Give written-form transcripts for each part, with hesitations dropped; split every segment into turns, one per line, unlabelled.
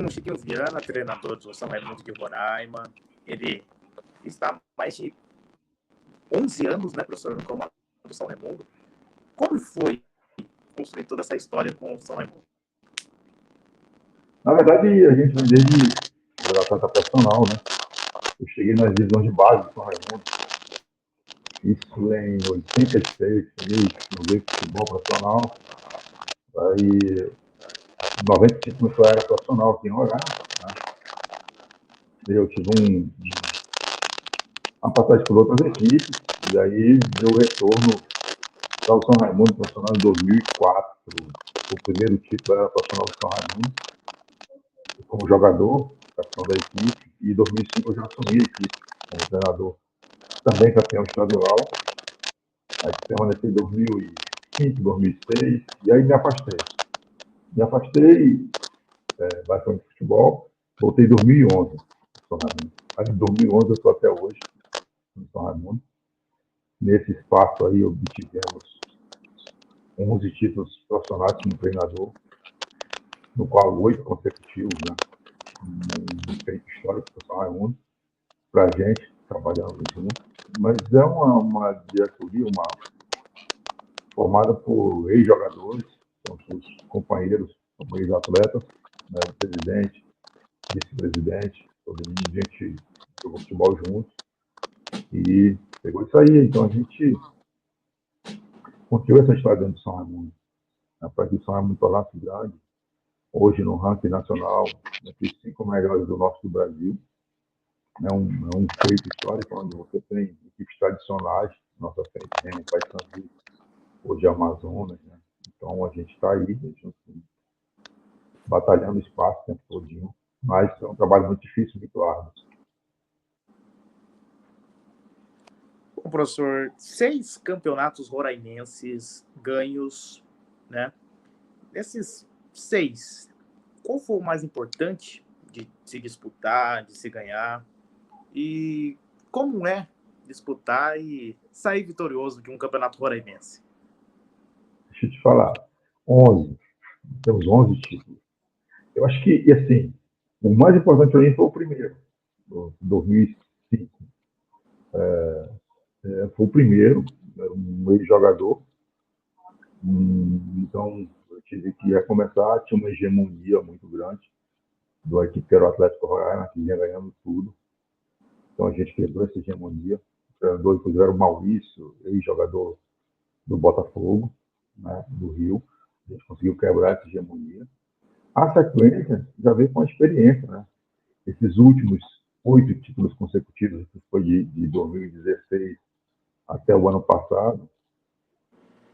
o Chiquinho Viana, treinador do São Raimundo de Roraima. Ele está há mais de 11 anos, né, professor, no comando do São Raimundo. Como foi construir toda essa história com o São Raimundo?
Na verdade, a gente vem desde a tanta profissional, né? Eu cheguei nas divisões de base do São Raimundo. Isso em 86, joguei futebol profissional. Aí, em 95, começou a era profissional aqui em Roraima. Né? Eu tive uma passagem por outras equipes, e aí deu retorno para o São Raimundo profissional em 2004. O primeiro título era profissional do São Raimundo, como jogador, capitão da equipe, e em 2005 eu já assumi a equipe como treinador, também campeão estadual. Aí permaneci em 2005, 2006, e aí me afastei. Bastante de futebol, voltei em 2011. Aí em 2011 eu estou até hoje no São Raimundo. Nesse espaço aí obtivemos 11 títulos profissionais como treinador, no qual 8 consecutivos, né? Um feito histórico para o São Raimundo, para a gente, trabalhando junto. Mas é uma diretoria formada por ex-jogadores, são os companheiros, como ex-atletas, né? Presidente, vice-presidente, todo mundo, a gente jogou futebol junto e pegou isso aí. Então a gente construiu essa história dentro do São Raimundo, né? Para que o São Raimundo tornasse grande, hoje no ranking nacional, entre os 5 melhores do norte do Brasil. É um feito histórico, onde você tem equipes tradicionais, nossa frente, Remo, Paysandu, hoje Amazonas, né? Então a gente está aí, batalhando espaço o tempo todinho, mas é um trabalho muito difícil, muito árduo.
Bom, professor, 6 campeonatos roraimenses ganhos, né? Desses 6, qual foi o mais importante de se disputar, de se ganhar? E como é disputar e sair vitorioso de um campeonato roraimense?
Deixa eu te falar, 11, temos 11 títulos. Eu acho que, assim, o mais importante para mim foi o primeiro, 2005. Foi o primeiro, era um ex-jogador, então eu tive que recomeçar, tinha uma hegemonia muito grande do equipe que era o Atlético Roraima, que vinha ganhando tudo. Então a gente quebrou essa hegemonia. O treinador, inclusive, era o Maurício, ex-jogador do Botafogo, né, do Rio. A gente conseguiu quebrar essa hegemonia. A sequência já veio com a experiência, né? Esses últimos 8 títulos consecutivos, que foi de 2016 até o ano passado,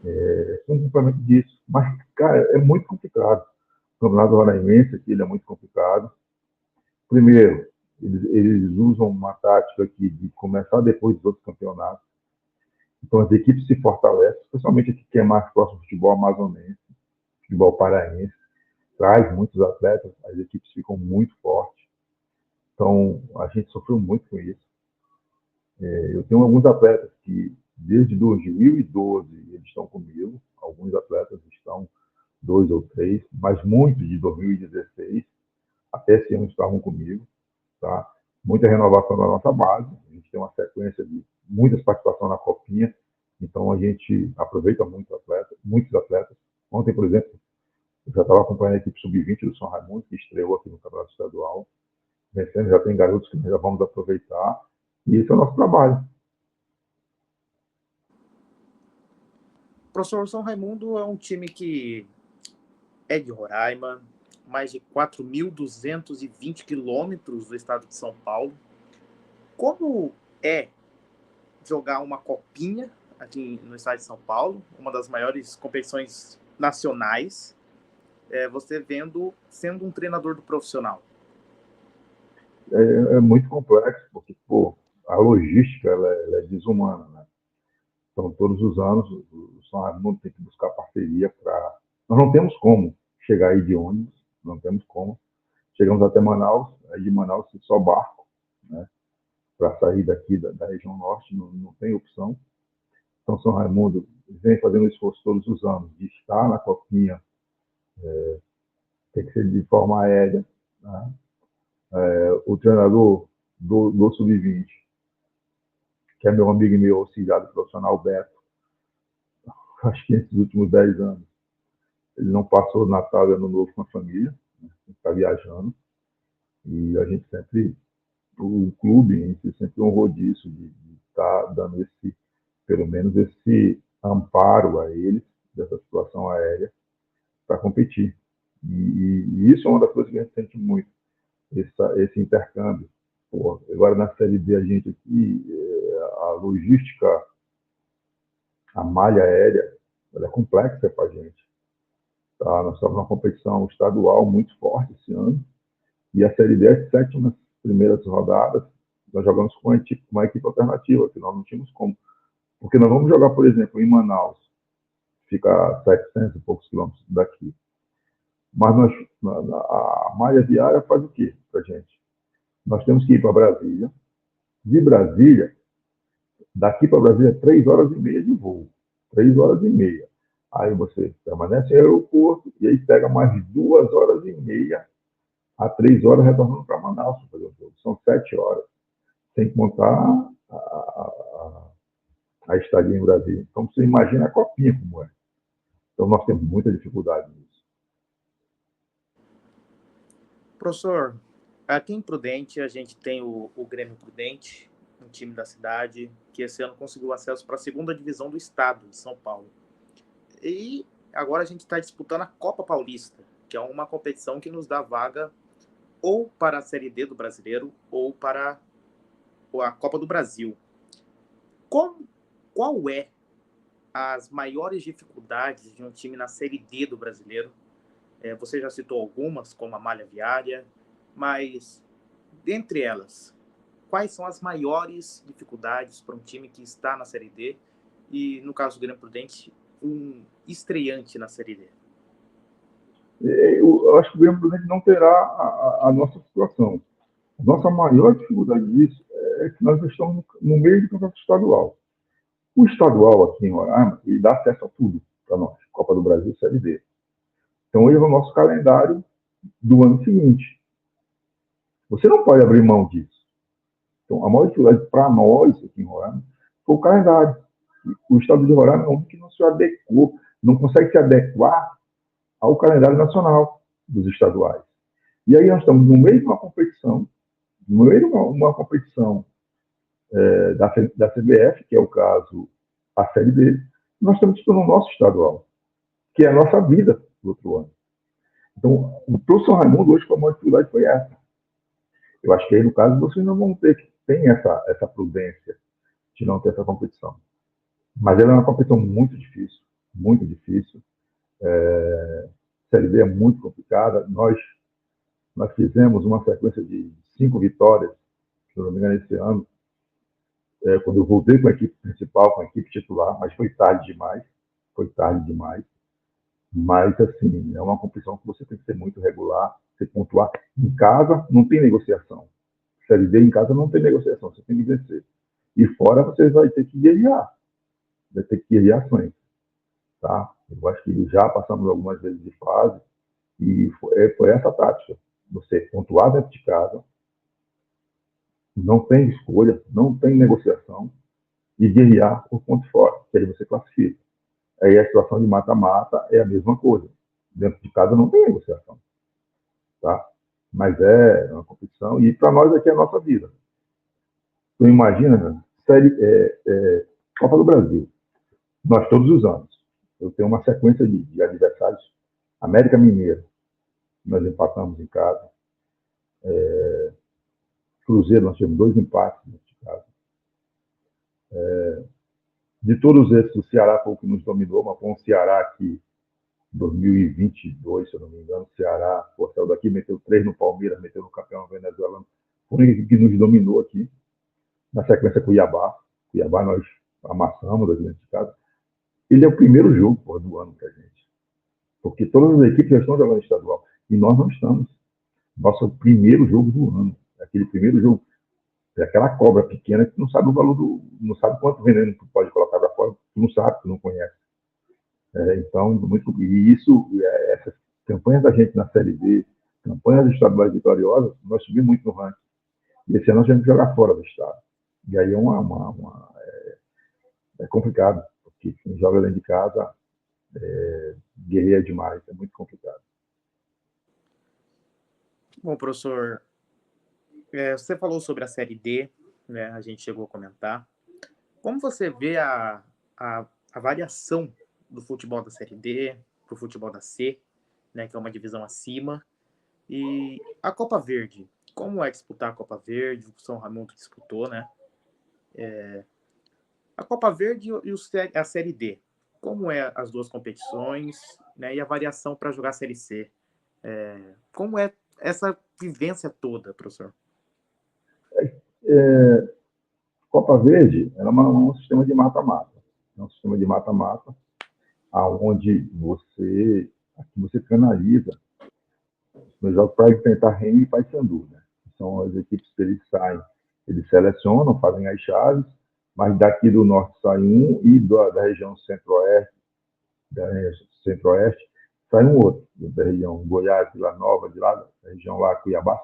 é um complemento disso. Mas, cara, é muito complicado. O Campeonato Roraimense aqui ele é muito complicado. Primeiro, eles usam uma tática aqui de começar depois dos outros campeonatos. Então, as equipes se fortalecem, especialmente aqui que é mais próximo do futebol amazonense, futebol paraense. Traz muitos atletas, as equipes ficam muito fortes. Então, a gente sofreu muito com isso. Eu tenho alguns atletas que, desde 2012, eles estão comigo. Alguns atletas estão 2 ou 3, mas muitos de 2016, até esse ano estavam comigo. Tá? Muita renovação da nossa base. A gente tem uma sequência de muitas participações na Copinha. Então, a gente aproveita muitos atletas. Ontem, por exemplo, eu já estava acompanhando a equipe sub-20 do São Raimundo, que estreou aqui no Campeonato Estadual. Vencendo, já tem garotos que já vamos aproveitar. E esse é o nosso trabalho.
Professor, São Raimundo é um time que é de Roraima, mais de 4.220 quilômetros do estado de São Paulo. Como é jogar uma copinha aqui no estado de São Paulo, uma das maiores competições nacionais, você sendo um treinador do profissional?
É muito complexo, porque a logística ela é desumana. Né? Então, todos os anos, o São Raimundo tem que buscar parceria para. Nós não temos como chegar aí de ônibus, não temos como. Chegamos até Manaus, aí de Manaus só barco, né? Para sair daqui da região norte, não tem opção. Então, São Raimundo vem fazendo esforço todos os anos de estar na Copinha, tem que ser de forma aérea. Né? O treinador do Sub-20, que é meu amigo e meu auxiliar do profissional, Beto, acho que nesses últimos 10 anos, ele não passou Natal e Ano Novo com a família, né? Está viajando, e a gente sempre, o clube em si sempre honrou disso, de estar dando esse, pelo menos esse amparo a eles, dessa situação aérea, para competir. E isso é uma das coisas que a gente sente muito, esse intercâmbio. Pô, agora na Série B, a gente aqui, a logística, a malha aérea, ela é complexa para a gente. Tá? Nós estamos numa competição estadual muito forte esse ano, e a Série B, as 7 primeiras rodadas, nós jogamos com uma equipe alternativa, que nós não tínhamos como. Porque nós vamos jogar, por exemplo, em Manaus, fica a 700 e poucos quilômetros daqui. Mas a malha viária faz o quê para a gente? Nós temos que ir para Brasília. De Brasília, daqui para Brasília, 3 horas e meia de voo. 3 horas e meia. Aí você permanece no aeroporto e aí pega mais 2 horas e meia a 3 horas retornando para Manaus para fazer o jogo. São 7 horas. Sem contar a estadia em Brasília. Então você imagina a copinha como é. Então nós temos muita dificuldade nisso.
Professor, aqui em Prudente a gente tem o Grêmio Prudente, um time da cidade, que esse ano conseguiu acesso para a segunda divisão do estado de São Paulo. E agora a gente está disputando a Copa Paulista, que é uma competição que nos dá vaga ou para a Série D do Brasileiro ou para a Copa do Brasil. Qual é as maiores dificuldades de um time na Série D do Brasileiro? Você já citou algumas, como a malha viária, mas, dentre elas, quais são as maiores dificuldades para um time que está na Série D e, no caso do Grêmio Prudente, um estreante na Série D?
Eu acho que o Grêmio Prudente não terá a nossa situação. A nossa maior dificuldade disso é que nós estamos no meio do campeonato estadual. O estadual aqui em Roraima, ele dá acesso a tudo para nós, Copa do Brasil, Série D. Então, ele é o nosso calendário do ano seguinte. Você não pode abrir mão disso. Então, a maior dificuldade para nós aqui em Roraima foi o calendário. O estado de Roraima é um que não se adequou, não consegue se adequar ao calendário nacional dos estaduais. E aí nós estamos no meio de uma competição, da CBF, que é o caso a Série B, nós estamos disputando o nosso estadual, que é a nossa vida do outro ano. Então, o professor Raimundo hoje, a maior dificuldade foi essa. Eu acho que aí, no caso, vocês não vão ter que ter essa prudência de não ter essa competição. Mas ela é uma competição muito difícil, muito difícil. Série B é muito complicada. Nós fizemos uma sequência de 5 vitórias, se não me engano, esse ano, quando eu voltei com a equipe principal, com a equipe titular, mas foi tarde demais. Foi tarde demais. Mas, assim, é uma competição que você tem que ser muito regular, você pontuar. Em casa, não tem negociação. Série D em casa não tem negociação, você tem que vencer. E fora, você vai ter que guerrear. Vai ter que guerrear ações. Tá? Eu acho que já passamos algumas vezes de fase e foi essa tática. Você pontuar dentro de casa, não tem escolha, não tem negociação e guerrear por ponto fora, que aí você classifica. Aí a situação de mata-mata é a mesma coisa. Dentro de casa não tem negociação. Tá? Mas é uma competição e para nós aqui é a nossa vida. Então imagina, Copa do Brasil. Nós todos os anos. Eu tenho uma sequência de adversários. América Mineiro, nós empatamos em casa. Cruzeiro, nós tivemos 2 empates nesse caso. De todos esses, o Ceará foi o que nos dominou, mas foi um Ceará que, em 2022, se eu não me engano, o Ceará saiu daqui, meteu 3 no Palmeiras, meteu no campeão venezuelano. Foi o que nos dominou aqui. Na sequência, Cuiabá. Cuiabá nós amassamos aqui dentro de casa. Ele é o primeiro jogo do ano para a gente. Porque todas as equipes já estão jogando estadual. E nós não estamos. Nosso primeiro jogo do ano. Aquele primeiro jogo. É aquela cobra pequena que não sabe o valor não sabe quanto veneno tu pode colocar para fora. Tu não sabe, tu não conhece. Então, e isso, essas campanhas da gente na Série B, campanhas estaduais vitoriosas, nós subimos muito no ranking. E esse ano nós tivemos que jogar fora do estado. E aí é complicado, porque quem joga dentro de casa guerreia demais, é muito complicado.
Bom, professor, você falou sobre a Série D, né? A gente chegou a comentar. Como você vê a variação do futebol da Série D para o futebol da C, né, que é uma divisão acima, e a Copa Verde? Como é disputar a Copa Verde? O São Raimundo disputou, né? A Copa Verde e a Série D. Como é as duas competições, né, e a variação para jogar a Série C? Como é essa vivência toda, professor?
Copa Verde era um sistema de mata-mata. É um sistema de mata-mata onde você canaliza os jogos para enfrentar Remo e Paysandu. Né? São as equipes que eles saem, eles selecionam, fazem as chaves, mas daqui do norte sai um e da região centro-oeste sai um outro. Da região Goiás, Vila Nova, de lá, da região lá, Cuiabá,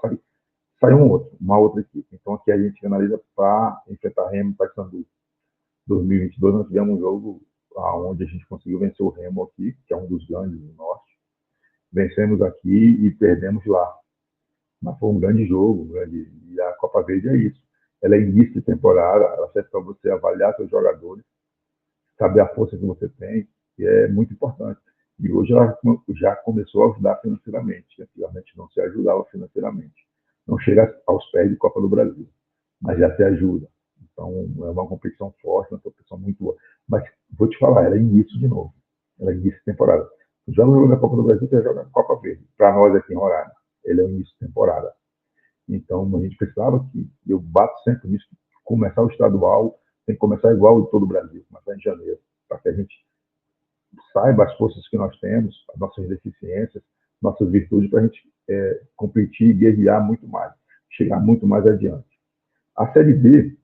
sai uma outra equipe. Então aqui a gente analisa para enfrentar Remo e Paysandu. 2022 nós tivemos um jogo onde a gente conseguiu vencer o Remo aqui, que é um dos grandes do norte. Vencemos aqui e perdemos lá. Mas foi um grande jogo, e a Copa Verde é isso. Ela é início de temporada, ela serve para você avaliar seus jogadores, saber a força que você tem, que é muito importante. E hoje ela já começou a ajudar financeiramente. Antigamente não se ajudava financeiramente. Não chega aos pés de Copa do Brasil, mas já se ajuda. Então, é uma competição forte, uma competição muito boa. Mas, vou te falar, ela é início de novo. Ela é início de temporada. Já no jogo da Copa do Brasil, você joga a Copa Verde. Para nós aqui em Roraima, ele é o início de temporada. Então, a gente precisava que, eu bato sempre nisso, começar o estadual, tem que começar igual de todo o Brasil, começar em janeiro, para que a gente saiba as forças que nós temos, as nossas deficiências, nossas virtudes, para a gente competir e guerrear muito mais, chegar muito mais adiante. A Série D,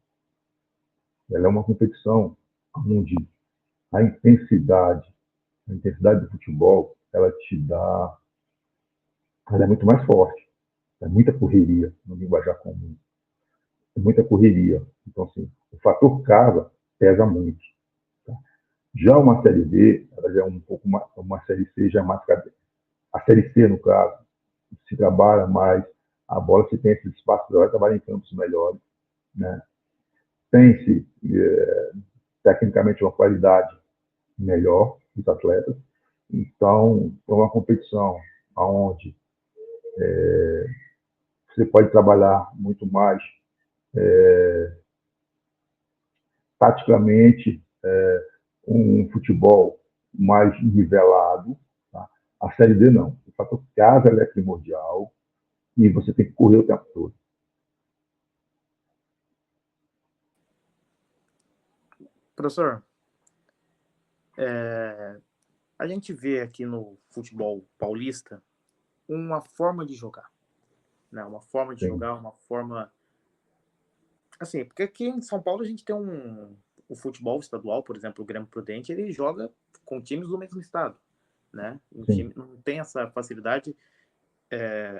ela é uma competição onde a intensidade do futebol, ela é muito mais forte. É muita correria no linguajar comum. É muita correria. Então, assim, o fator casa pesa muito. Tá? Já uma Série B, ela já é um pouco mais, uma Série C já é mais... A Série C, no caso, se trabalha mais, a bola se tem esse espaço, ela vai trabalhar em campos melhores, né? Tem-se, tecnicamente, uma qualidade melhor dos atletas. Então, é uma competição onde você pode trabalhar muito mais taticamente, um futebol mais nivelado. Tá? A Série D não. O fator casa é primordial e você tem que correr o tempo todo.
Professor, a gente vê aqui no futebol paulista uma forma de jogar. Né? Uma forma de
Sim.
jogar, uma forma... Assim, porque aqui em São Paulo a gente tem o futebol estadual, por exemplo, o Grêmio Prudente, ele joga com times do mesmo estado. Né? Um time não tem essa facilidade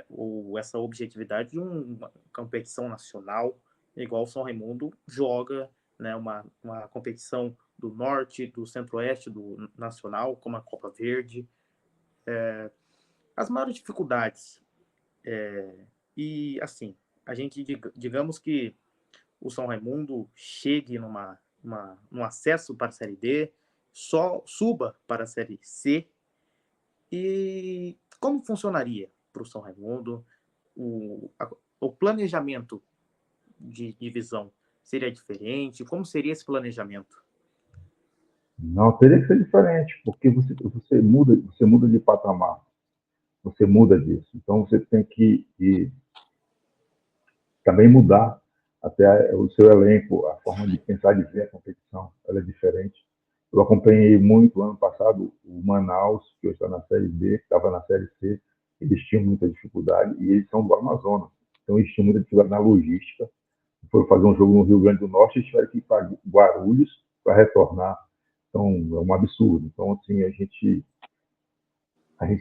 ou essa objetividade de uma competição nacional, igual o São Raimundo joga, né, uma competição do norte, do centro-oeste, do nacional, como a Copa Verde. As maiores dificuldades, e assim, a gente, digamos que o São Raimundo chegue num acesso para a Série D, só suba para a Série C, e como funcionaria para o São Raimundo o planejamento de divisão? Seria diferente? Como seria esse planejamento?
Não, teria que ser diferente, porque você muda de patamar, você muda disso. Então, você tem que também mudar até o seu elenco, a forma de pensar, de ver a competição, ela é diferente. Eu acompanhei muito ano passado o Manaus, que hoje está na Série B, que estava na Série C, eles tinham muita dificuldade, e eles são do Amazonas, então eles tinham muita dificuldade na logística. Foram fazer um jogo no Rio Grande do Norte e tiveram que ir para Guarulhos para retornar. Então, é um absurdo. Então, assim, a gente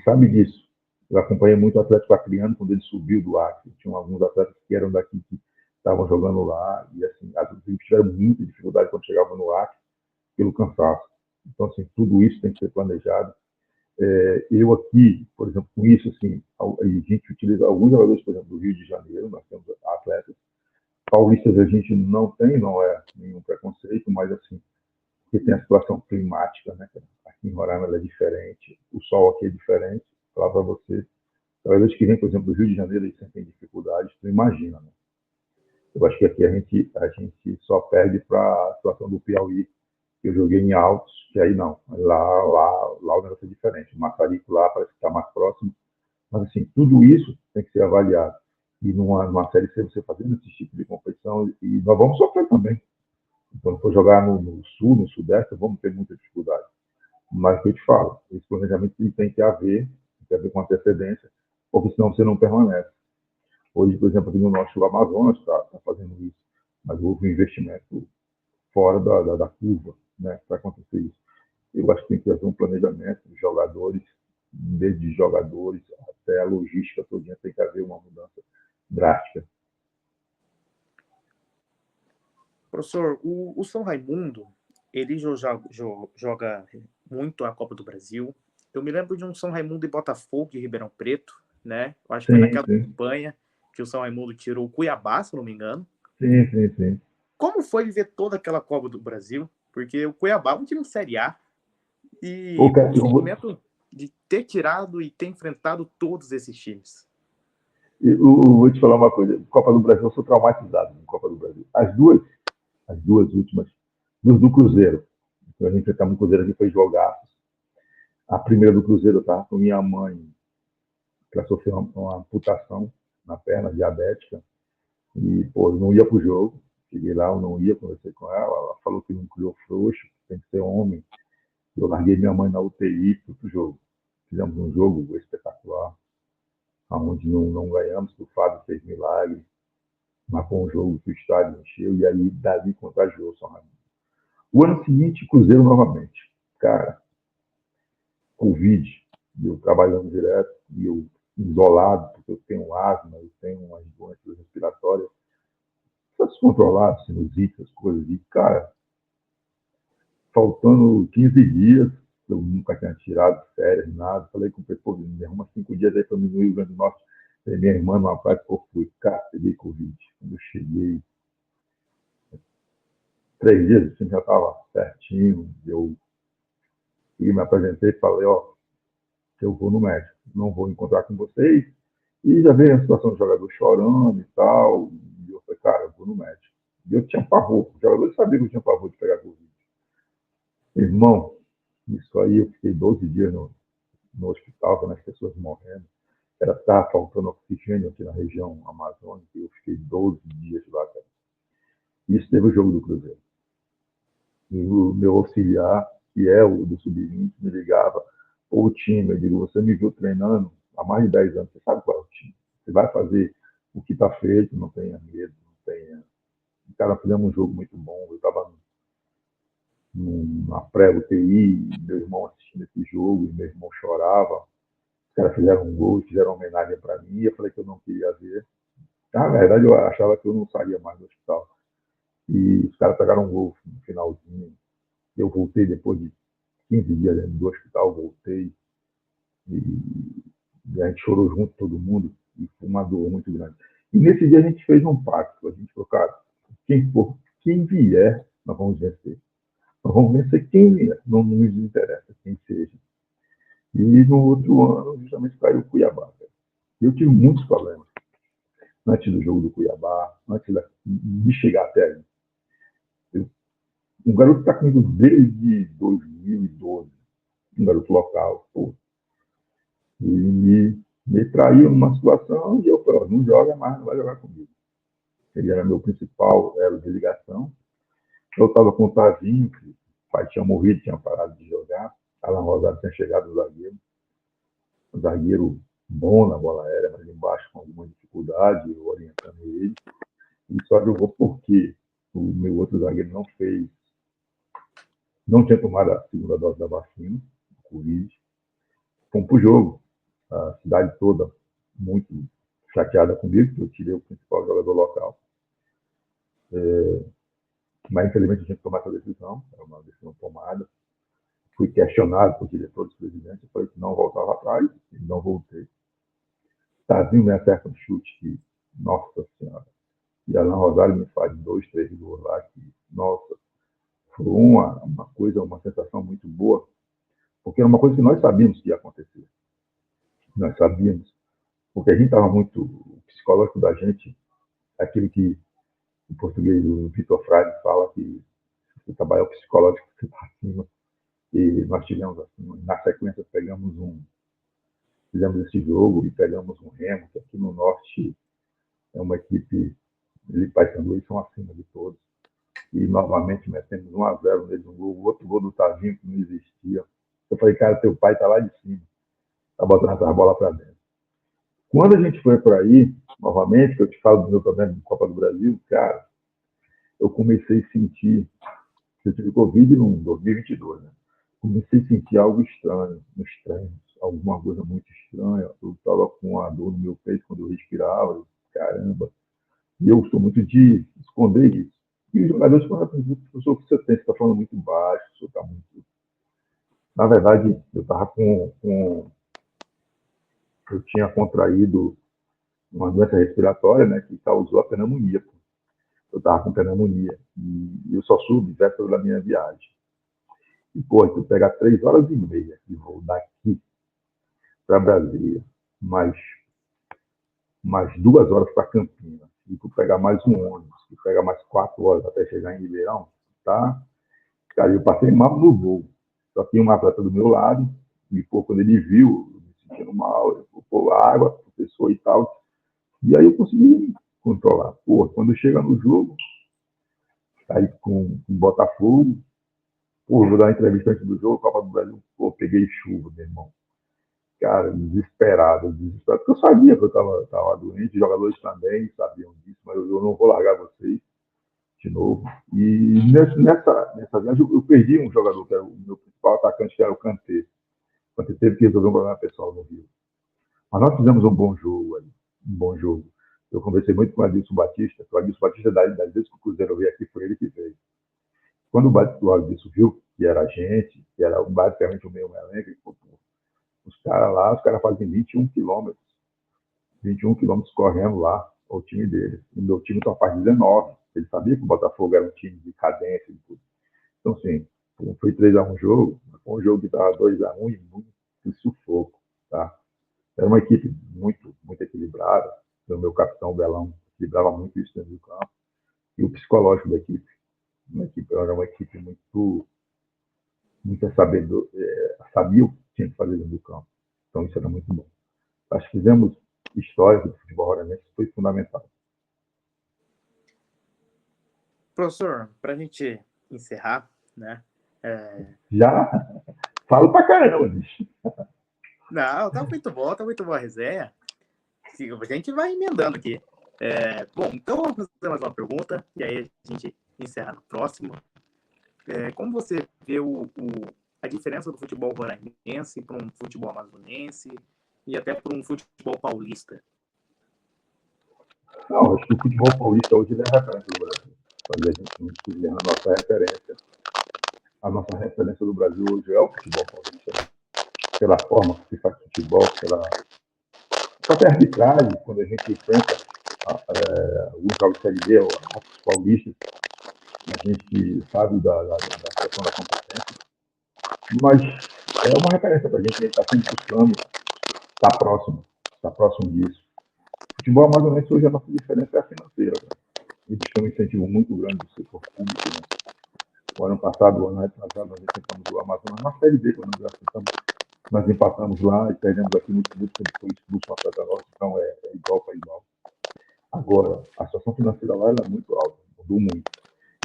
sabe disso. Eu acompanhei muito o Atlético Acreano quando ele subiu do Acre. Tinham alguns atletas que eram daqui que estavam jogando lá, e assim, as equipes tiveram muita dificuldade quando chegavam no Acre, pelo cansaço. Então, assim, tudo isso tem que ser planejado. Eu aqui, por exemplo, com isso, assim, a gente utiliza alguns jogadores, por exemplo, do Rio de Janeiro, nós temos atletas. Paulistas a gente não tem, não é nenhum preconceito, mas assim, porque tem a situação climática, né? Aqui em Roraima ela é diferente, o sol aqui é diferente. Falar para você, jogadores que vêm, por exemplo, do Rio de Janeiro, eles sentem dificuldades, tu imagina, né? Eu acho que aqui a gente só perde para a situação do Piauí, que eu joguei em Altos, que aí não. Lá o negócio é diferente. O Massarico lá parece que está mais próximo. Mas, assim, tudo isso tem que ser avaliado. E numa Série C, você fazendo esse tipo de competição, e nós vamos sofrer também. Então, se for jogar no Sul, no Sudeste, vamos ter muita dificuldade. Mas, o que eu te falo, esse planejamento tem que haver com antecedência, porque senão você não permanece. Hoje, por exemplo, aqui no Norte do Amazonas está fazendo isso, mas houve um investimento fora da curva, né, para acontecer isso. Eu acho que tem que haver um planejamento de jogadores, desde jogadores até a logística toda, tem que haver uma mudança drástica.
Professor, o São Raimundo, ele joga muito a Copa do Brasil. Eu me lembro de um São Raimundo e Botafogo de Ribeirão Preto, né? Eu acho que foi
Sim,
naquela
sim.
campanha que o São Raimundo tirou o Cuiabá, se não me engano.
Sim, sim, sim.
Como foi viver toda aquela Copa do Brasil? Porque o Cuiabá é um time de Série A.
Ô,
E qual o
Cássio,
sentimento de ter tirado e ter enfrentado todos esses times?
eu vou te falar uma coisa. Copa do Brasil, eu sou traumatizado com Copa do Brasil. As duas últimas, do Cruzeiro. Então, a gente enfrentamos o Cruzeiro, a gente foi jogar. A primeira do Cruzeiro, tá? Com minha mãe, que ela sofreu uma amputação na perna, diabética. E, pô, eu não ia pro jogo. Cheguei lá, eu não ia, conversei com ela. Ela falou que não criou frouxo, tem que ser homem. Eu larguei minha mãe na UTI para o jogo. Fizemos um jogo espetacular, onde não ganhamos, o Fábio fez milagre, marcou um jogo que o estádio encheu, e aí dali contagiou o São Raimundo. O ano seguinte, Cruzeiro novamente. Cara, Covid, eu trabalhando direto, e eu isolado, porque eu tenho asma, eu tenho umas doenças respiratórias, só descontrolado, sinusite, as coisas, e, cara, faltando 15 dias, eu nunca tinha tirado férias, nada. Falei com o pessoal, me arruma 5 dias aí para mim no Rio Grande do Norte. Minha irmã numa praia, pô, fui, cara, peguei Covid. Quando eu cheguei, 3 dias, assim, já estava certinho. Eu me apresentei e falei, ó, que eu vou no médico, não vou encontrar com vocês. E já veio a situação do jogador chorando e tal. E eu falei, cara, eu vou no médico. E eu tinha pavor, os jogadores sabiam que eu tinha pavor de pegar Covid. Irmão, isso aí eu fiquei 12 dias no hospital, vendo as pessoas morrendo. Estava faltando oxigênio aqui na região amazônica, e eu fiquei 12 dias lá. Cara. Isso teve o jogo do Cruzeiro. E o meu auxiliar, que é o do Sub-20, me ligava, ou o time, eu digo, você me viu treinando há mais de 10 anos, você sabe qual é o time. Você vai fazer o que está feito, não tenha medo, não tenha... Cara, fizemos um jogo muito bom, eu estava numa pré-UTI, meu irmão assistindo esse jogo, e meu irmão chorava. Os caras fizeram um gol, fizeram uma homenagem para mim, e eu falei que eu não queria ver. Na verdade, eu achava que eu não saía mais do hospital. E os caras pegaram um gol no finalzinho. Eu voltei depois de 15 dias dentro do hospital, voltei. E a gente chorou junto, todo mundo. E foi uma dor muito grande. E nesse dia a gente fez um pacto. A gente falou, cara, quem vier, nós vamos vencer. Nós vamos vencer quem vier. Não nos interessa quem seja. E no outro ano, justamente caiu o Cuiabá. Eu tive muitos problemas antes do jogo do Cuiabá, antes de chegar até aí. Um garoto está comigo desde 2012, um garoto local, pô. E me traiu numa situação e eu falei, não joga mais, não vai jogar comigo. Ele era meu principal elo de ligação. Eu estava com o Tavinho, que o pai tinha morrido, tinha parado de jogar. Alan Rosado tinha chegado no zagueiro. Um zagueiro bom na bola aérea, mas embaixo com alguma dificuldade, eu orientando ele. E só jogou porque o meu outro zagueiro não tinha tomado a segunda dose da vacina, Covid. Fomos pro jogo. a cidade toda muito chateada comigo, porque eu tirei o principal jogador local. Mas, infelizmente, a gente tomou essa decisão, é uma decisão tomada. Fui questionado por diretores, presidentes, eu falei que não voltava atrás, e não voltei. Tazinho me acerta um chute que, nossa senhora, e Alan Rosário me faz 2, 3 gols lá, que, nossa, foi uma coisa, uma sensação muito boa, porque era uma coisa que nós sabíamos que ia acontecer. Nós sabíamos, porque a gente estava muito, o psicológico da gente, aquilo que em português o Vitor Frade fala que você trabalha o psicológico, você está acima. E nós tivemos, assim, na sequência, fizemos esse jogo e pegamos um Remo, que aqui no Norte é uma equipe, ele e Paysandu são acima de todos. E novamente metemos 1-0 nele no gol, o outro gol do Tavinho que não existia. Eu falei, cara, teu pai está lá de cima, está botando essa bola para dentro. Quando a gente foi por aí, novamente, que eu te falo do meu problema de Copa do Brasil, cara, eu comecei a sentir, eu tive Covid em 2022, né? Comecei a sentir algo estranho nos treinos, alguma coisa muito estranha. Eu estava com uma dor no meu peito quando eu respirava, caramba. E eu sou muito de esconder isso. E os jogadores falam, professor, o que você tem? Você está falando muito baixo, o senhor está muito. Na verdade, eu estava eu tinha contraído uma doença respiratória, né, que causou a pneumonia. Pô. Eu estava com pneumonia. E eu só soube véspera da minha viagem. E, pô, tu pega 3 horas e meia de voo daqui para Brasília, mais 2 horas para Campinas, e tu pegar mais um ônibus, e pegar mais 4 horas até chegar em Ribeirão, tá? Cara, eu passei mal no voo. Só tinha um atleta do meu lado, e, pô, quando ele viu, eu me sentindo mal, ele falou, pô, água, professor e tal. E aí eu consegui controlar. Pô, quando chega no jogo, aí com o Botafogo, pô, vou dar uma entrevista antes do jogo, Copa do Brasil, pô, peguei chuva, meu irmão. Cara, desesperado, porque eu sabia que eu estava doente, os jogadores também sabiam disso, mas eu não vou largar vocês de novo. E nessa viagem eu perdi um jogador, que era o meu principal atacante, que era o Kanté. O Kanté teve que resolver um problema pessoal no Rio. Mas nós fizemos um bom jogo aí, um bom jogo. Eu conversei muito com o Adilson Batista, que o Adilson Batista, das vezes que o Cruzeiro veio aqui, foi ele que veio. Quando o Adilson viu que era a gente, que era basicamente o meu elenco, ele falou, os caras fazem 21 quilômetros. 21 quilômetros correndo lá, o time dele. O meu time só faz 19. Ele sabia que o Botafogo era um time de cadência e tudo. Então, assim, foi 3-1 jogo, foi um jogo que estava 2-1 e muito sufoco, tá? Era uma equipe muito, muito equilibrada. O meu capitão, o Belão, equilibrava muito isso dentro do campo. E o psicológico da equipe. Era uma equipe muito sabedor, sabia o que tinha que fazer dentro do campo. Então, isso era muito bom. Acho que fizemos história do futebol roranense, foi fundamental.
Professor, para a gente encerrar, né?
Já falo pra caramba, bicho.
Não, tá muito boa a resenha. A gente vai emendando aqui. Bom, então vamos fazer mais uma pergunta e aí a gente encerra no próximo. Como você vê a diferença do futebol roranense para um futebol amazonense e até para um futebol paulista?
Não, acho que o futebol paulista hoje é referência do Brasil. A gente não estuda a nossa referência. A nossa referência do Brasil hoje é o futebol paulista. Né? Pela forma que se faz futebol, pela própria arbitragem, quando a gente enfrenta alguns jogos de Série B, os paulistas, a gente sabe da questão da competência. Mas é uma referência para a gente está sempre buscando estar próximo disso. O futebol amazonense hoje a nossa diferença é a financeira. Né? Eles têm um incentivo muito grande do setor público. Né? O ano passado, o ano retrasado, nós enfrentamos o Amazonas na Série B, quando nós empatamos lá e perdemos aqui muito, porque foi expulso uma atleta nossa, então é igual para igual. Agora, a situação financeira lá é muito alta, mudou muito.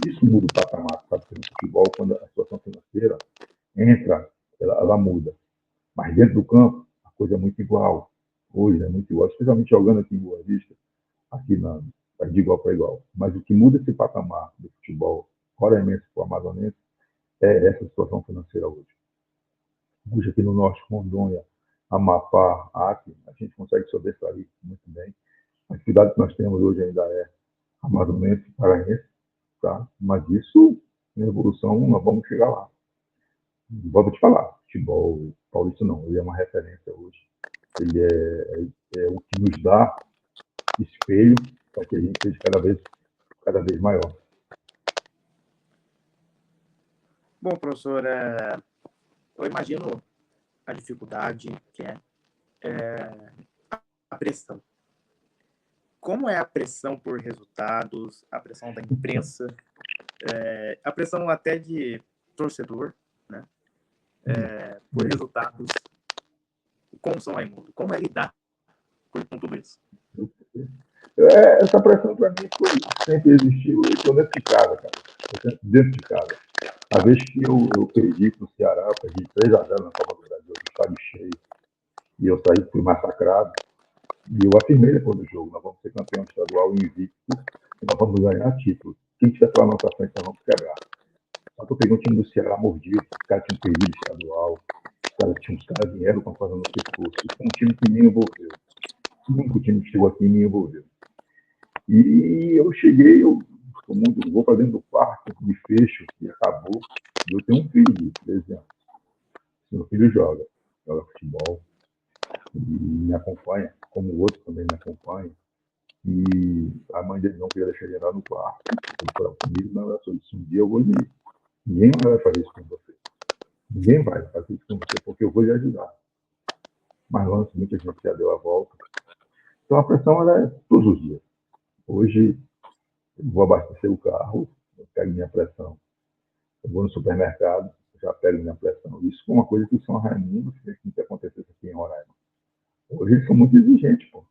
Isso muda o patamar, sabe? No futebol, quando a situação financeira entra, ela muda. Mas dentro do campo, a coisa é muito igual. Hoje é muito igual, especialmente jogando aqui em Boa Vista, aqui de igual para igual. Mas o que muda esse patamar do futebol roranense para o amazonense é essa situação financeira hoje. Hoje aqui no Norte, Rondônia Amapá, Acre, a gente consegue sobressair muito bem. A atividade que nós temos hoje ainda é Amazonense, Paraense, tá? Mas isso, na evolução, nós vamos chegar lá. Volto a te falar, futebol paulista não, ele é uma referência hoje. Ele é o que nos dá espelho para que a gente seja cada vez maior.
Bom, professor, eu imagino a dificuldade que é a pressão. Como é a pressão por resultados, a pressão da imprensa, a pressão até de torcedor, né? Por resultados com o São Raimundo? Como é lidar com tudo isso?
Essa pressão para mim sempre existiu. Eu estou dentro de casa, cara. Dentro de casa. A vez que eu perdi para o Ceará, eu perdi 3-0 na Copa do Brasil, o estádio cheio, e eu saí, fui massacrado. E eu afirmei depois do jogo: nós vamos ser campeão estadual invicto e nós vamos ganhar título. Quem tiver pela nossa frente, nós vamos quebrar. Só que eu peguei um time do Ceará mordido, os caras tinham perdido estadual, os caras vieram com a coisa no pescoço. Foi um time que me envolveu. O único time que chegou aqui me envolveu. E eu cheguei, vou para dentro do quarto, me fecho, e acabou. Eu tenho um filho de 13 anos. Meu filho joga futebol, e me acompanha, como o outro também me acompanha. E a mãe dele não queria deixar ele entrar no quarto. Ele falou comigo, não, eu disse, um dia eu vou ir. Ninguém vai fazer isso com você. Ninguém vai fazer isso com você, porque eu vou lhe ajudar. Mas antes, muita gente já deu a volta. Então a pressão ela é todos os dias. Hoje, eu vou abastecer o carro, eu pego minha pressão. Eu vou no supermercado, já pego minha pressão. Isso foi uma coisa que o São Raimundo fez com que acontecesse aqui em Roraima. Hoje eles são muito exigentes, pô.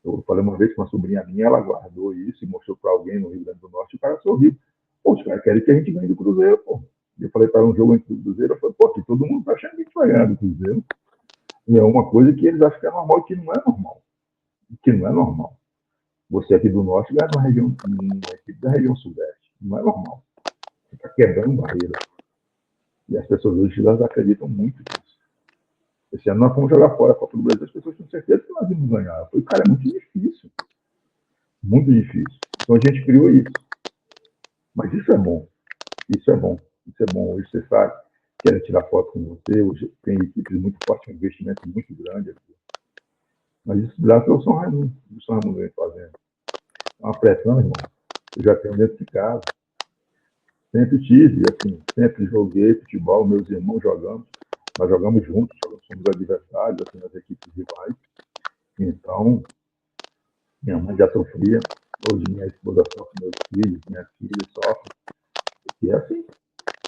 Eu falei uma vez com uma sobrinha minha, ela guardou isso e mostrou para alguém no Rio Grande do Norte, e o cara sorriu. Pô, os caras querem que a gente ganhe do Cruzeiro, pô. Eu falei para um jogo entre o Cruzeiro, eu falei, pô, que todo mundo tá achando que a gente vai ganhar do Cruzeiro. E é uma coisa que eles acham que é normal e que não é normal. Que não é normal. Você aqui do Norte ganha uma equipe da região Sudeste. Não é normal. Você está quebrando barreira. E as pessoas hoje elas acreditam muito nisso. Esse ano nós fomos jogar fora a Copa do Brasil, as pessoas tinham certeza que nós íamos ganhar. Eu falei, cara, é muito difícil. Muito difícil. Então a gente criou isso. Mas isso é bom. Isso é bom. Isso é bom. Hoje você sabe, querem tirar foto com você. Hoje tem equipes muito fortes, um investimento muito grande. Mas isso graças ao São Raimundo. O São Raimundo vem fazendo. É uma pressão, irmão. Eu já tenho dentro de casa. Sempre tive, assim, sempre joguei futebol, meus irmãos jogamos. Nós jogamos juntos, somos adversários, assim, nas equipes rivais. Então, minha mãe já sofria, hoje minha esposa sofre, meus filhos, minhas filhas sofrem. E é assim.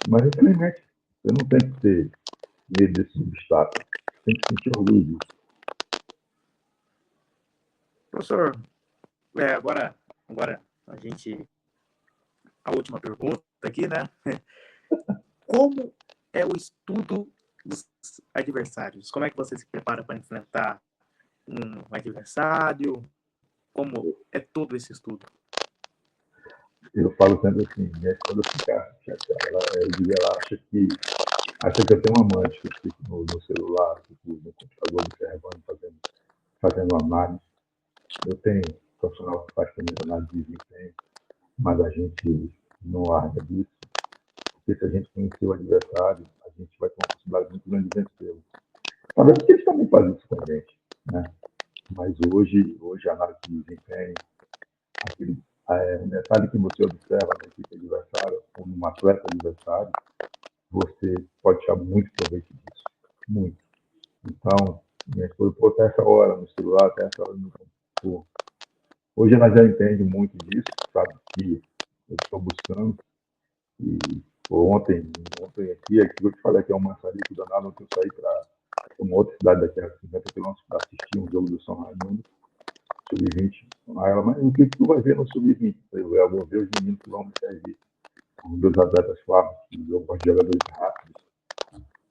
Mas, infelizmente, você não tem que ter medo desses obstáculos. Tem que sentir orgulho disso.
Professor, agora a gente... A última pergunta aqui, né? Como é o estudo dos adversários? Como é que você se prepara para enfrentar um adversário? Como é todo esse estudo?
Eu falo sempre assim, minha esposa fica chateada. Ela acha que eu tenho uma amante, que eu fico no celular, fico no computador observando, fazendo análise. Eu tenho um profissional que faz também análise de desempenho, mas a gente não larga disso, porque se a gente conhecer o adversário, a gente vai ter uma possibilidade muito grande de vencê-lo. Sabemos que eles também fazem isso com a gente, né? Mas hoje a análise de desempenho, um detalhe que você observa na equipe adversária ou num atleta adversário, você pode tirar muito proveito disso. Muito. Então, minha esposa, pô, até essa hora no celular, até essa hora no computador. Hoje ela já entende muito disso, sabe que eu estou buscando. E ontem aqui eu te falei que é um maçarico danado, ontem eu saí para uma outra cidade daqui a 50 quilômetros para assistir um jogo do São Raimundo, Sub-20. Aí ela, mas o que tu vai ver no Sub-20? Eu vou ver os meninos que vão me servir. Os meus atletas falam, eu gosto de jogadores rápidos,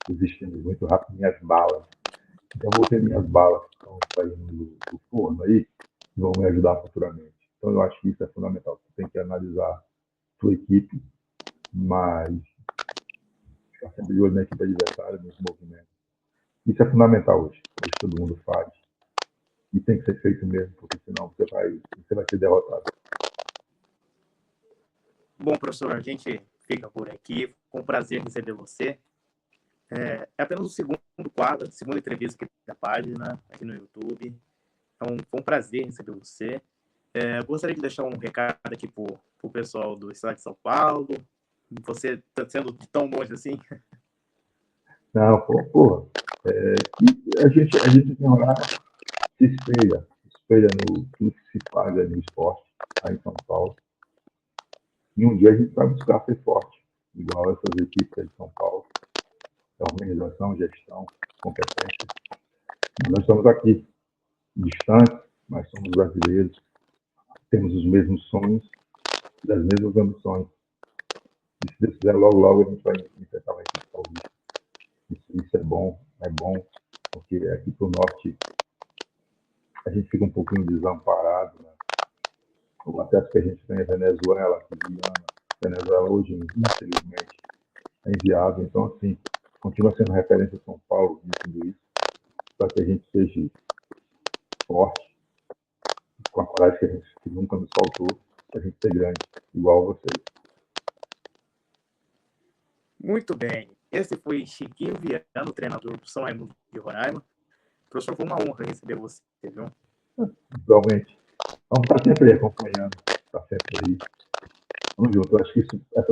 existindo muito rápido, minhas balas. Então eu vou ter minhas balas que estão saindo do forno aí, que vão me ajudar futuramente. Então eu acho que isso é fundamental. Você tem que analisar a sua equipe, mas ficar sempre de olho na equipe adversária, nos movimentos. Isso é fundamental hoje. Hoje todo mundo faz. E tem que ser feito mesmo, porque senão você vai ser derrotado.
Bom, professor, a gente fica por aqui. Foi um prazer receber você. É apenas o segundo quadro, a segunda entrevista aqui da página, aqui no YouTube. Então, foi um prazer receber você. Gostaria de deixar um recado aqui para o pessoal do estado de São Paulo. Você está sendo de tão longe assim?
Não, porra. A gente tem hora se espelha no tudo que se paga no esporte aí em São Paulo. E um dia a gente vai buscar ser forte, igual essas equipes aí de São Paulo. Organização, gestão, competência. Nós estamos aqui, distantes, mas somos brasileiros, temos os mesmos sonhos, das mesmas ambições. E se Deus quiser, logo, logo a gente vai enfrentar uma equipe paulista. Isso é bom, porque aqui para o norte a gente fica um pouquinho desamparado, né? O acesso que a gente tem é Venezuela, Guiana. Venezuela hoje, infelizmente, é inviável. Então, assim, continua sendo referência São Paulo em tudo isso, para que a gente seja forte, com a coragem que nunca nos faltou, para a gente ser grande, igual vocês.
Muito bem. Esse foi Chiquinho Viano, treinador do São Raimundo de Roraima. Professor, foi uma honra receber você, viu?
Igualmente. Vamos estar sempre acompanhando, estar sempre aí. Vamos junto. Eu acho que essa